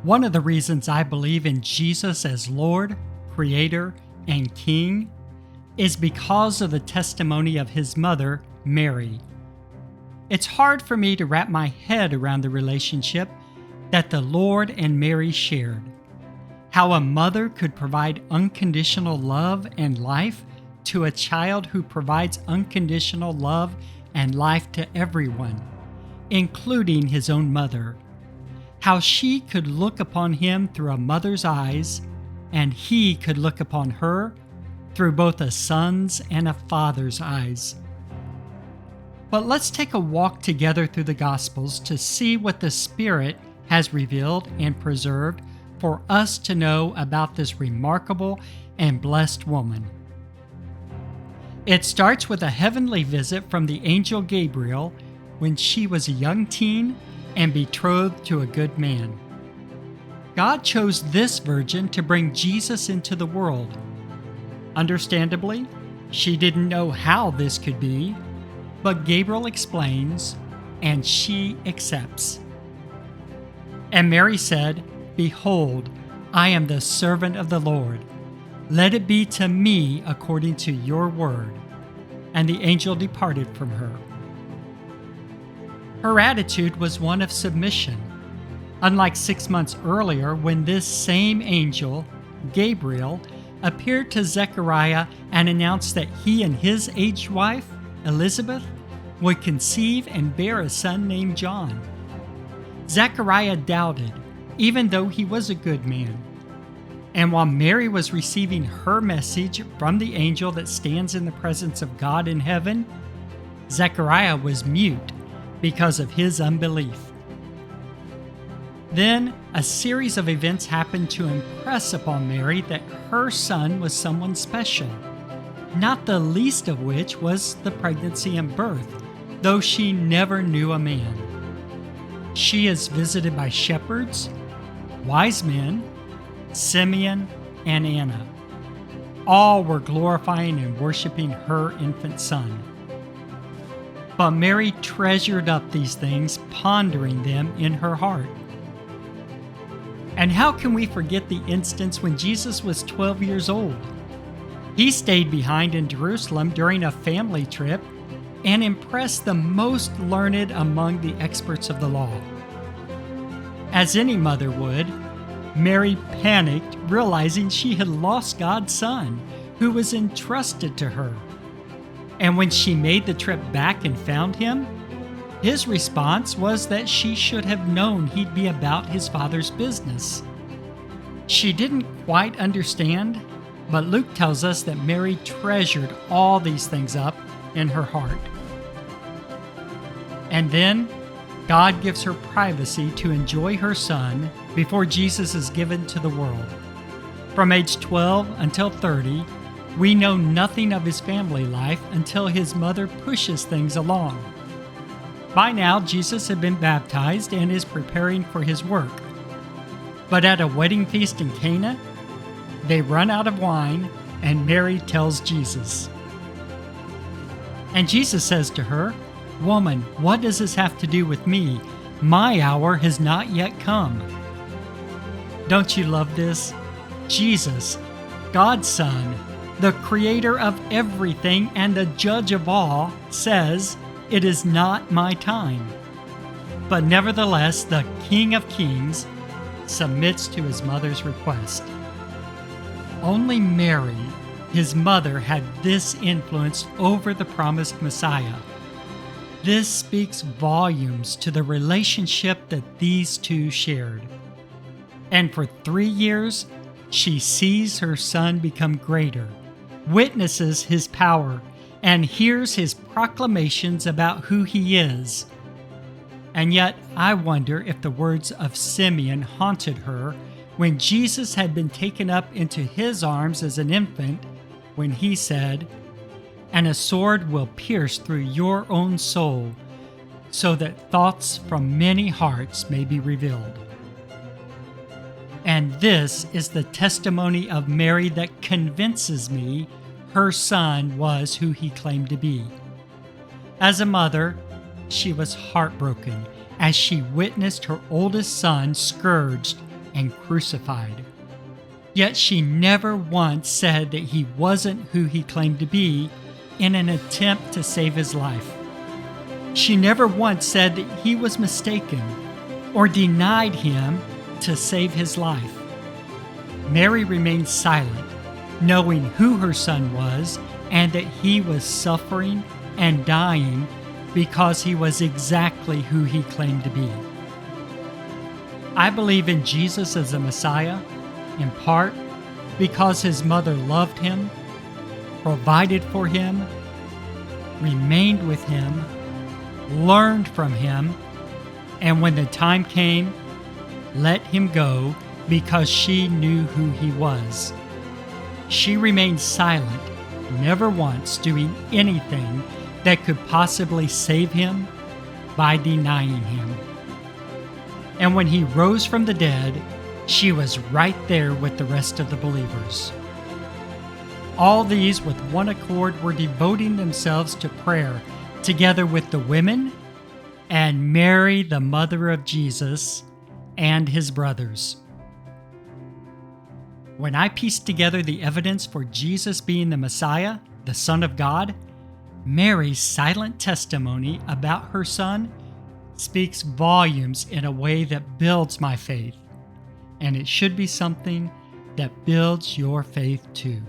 One of the reasons I believe in Jesus as Lord, Creator, and King is because of the testimony of his mother, Mary. It's hard for me to wrap my head around the relationship that the Lord and Mary shared. How a mother could provide unconditional love and life to a child who provides unconditional love and life to everyone, including his own mother. How she could look upon him through a mother's eyes, and he could look upon her through both a son's and a father's eyes. But let's take a walk together through the Gospels to see what the Spirit has revealed and preserved for us to know about this remarkable and blessed woman. It starts with a heavenly visit from the angel Gabriel when she was a young teen and betrothed to a good man. God chose this virgin to bring Jesus into the world. Understandably, she didn't know how this could be, but Gabriel explains, and she accepts. And Mary said, "Behold, I am the servant of the Lord. Let it be to me according to your word." And the angel departed from her. Her attitude was one of submission, unlike 6 months earlier when this same angel, Gabriel, appeared to Zechariah and announced that he and his aged wife, Elizabeth, would conceive and bear a son named John. Zechariah doubted, even though he was a good man. And while Mary was receiving her message from the angel that stands in the presence of God in heaven, Zechariah was mute because of his unbelief. Then a series of events happened to impress upon Mary that her son was someone special, not the least of which was the pregnancy and birth, though she never knew a man. She is visited by shepherds, wise men, Simeon, and Anna. All were glorifying and worshiping her infant son. But Mary treasured up these things, pondering them in her heart. And how can we forget the instance when Jesus was 12 years old? He stayed behind in Jerusalem during a family trip and impressed the most learned among the experts of the law. As any mother would, Mary panicked, realizing she had lost God's son, who was entrusted to her. And when she made the trip back and found him, his response was that she should have known he'd be about his father's business. She didn't quite understand, but Luke tells us that Mary treasured all these things up in her heart. And then God gives her privacy to enjoy her son before Jesus is given to the world. From age 12 until 30, we know nothing of his family life until his mother pushes things along. By now, Jesus had been baptized and is preparing for his work. But at a wedding feast in Cana, they run out of wine, and Mary tells Jesus. And Jesus says to her, "Woman, what does this have to do with me? My hour has not yet come." Don't you love this? Jesus, God's Son, the creator of everything and the judge of all, says, "It is not my time." But nevertheless, the King of Kings submits to his mother's request. Only Mary, his mother, had this influence over the promised Messiah. This speaks volumes to the relationship that these two shared. And for 3 years, she sees her son become greater, witnesses his power, and hears his proclamations about who he is. And yet, I wonder if the words of Simeon haunted her when Jesus had been taken up into his arms as an infant, when he said, "And a sword will pierce through your own soul, so that thoughts from many hearts may be revealed." And this is the testimony of Mary that convinces me her son was who he claimed to be. As a mother, she was heartbroken as she witnessed her oldest son scourged and crucified. Yet she never once said that he wasn't who he claimed to be in an attempt to save his life. She never once said that he was mistaken or denied him to save his life. Mary remained silent, knowing who her son was and that he was suffering and dying because he was exactly who he claimed to be. I believe in Jesus as the Messiah, in part because his mother loved him, provided for him, remained with him, learned from him, and when the time came, let him go because she knew who he was. She remained silent, never once doing anything that could possibly save him by denying him. And when he rose from the dead, she was right there with the rest of the believers. All these, with one accord, were devoting themselves to prayer, together with the women and Mary, the mother of Jesus, and his brothers. When I pieced together the evidence for Jesus being the Messiah, the Son of God, Mary's silent testimony about her son speaks volumes in a way that builds my faith, and it should be something that builds your faith too.